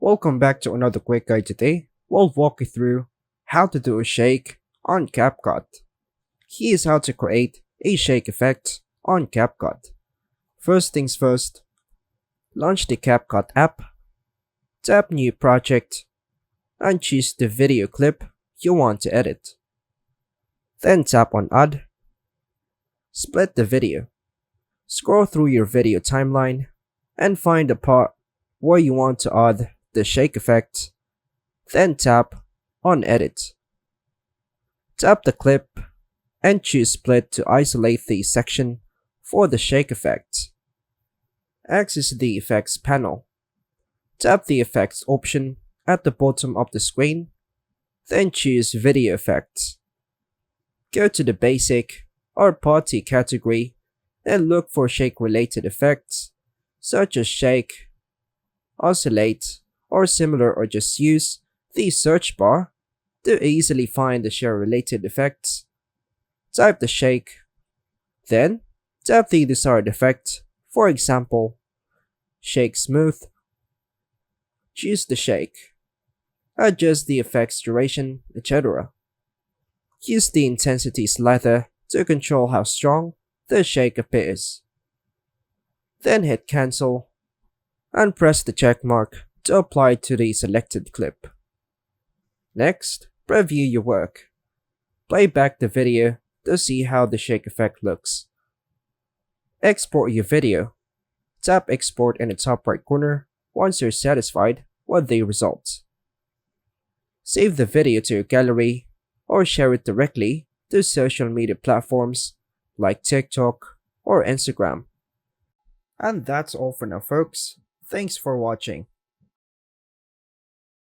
Welcome back to another quick guide. Today we'll walk you through how to do a shake on CapCut. Here's how to create a shake effect on CapCut. First things first, launch the CapCut app, tap New Project, and choose the video clip you want to edit. Then tap on Add, split the video, scroll through your video timeline, and find the part where you want to add the shake effect, then tap on Edit. Tap the clip and choose Split to isolate the section for the shake effect. Access the Effects panel. Tap the Effects option at the bottom of the screen, then choose Video Effects. Go to the Basic or Party category and look for shake-related effects such as shake, oscillate, or similar, or just use the search bar to easily find the share-related effects. Type the shake, then tap the desired effect, for example, shake smooth. Choose the shake, adjust the effect's duration, etc. Use the intensity slider to control how strong the shake appears. Then hit cancel and press the check mark to apply to the selected clip. Next, preview your work. Play back the video to see how the shake effect looks. Export your video. Tap Export in the top right corner once you're satisfied with the results. Save the video to your gallery or share it directly to social media platforms like TikTok or Instagram. And that's all for now, folks. Thanks for watching.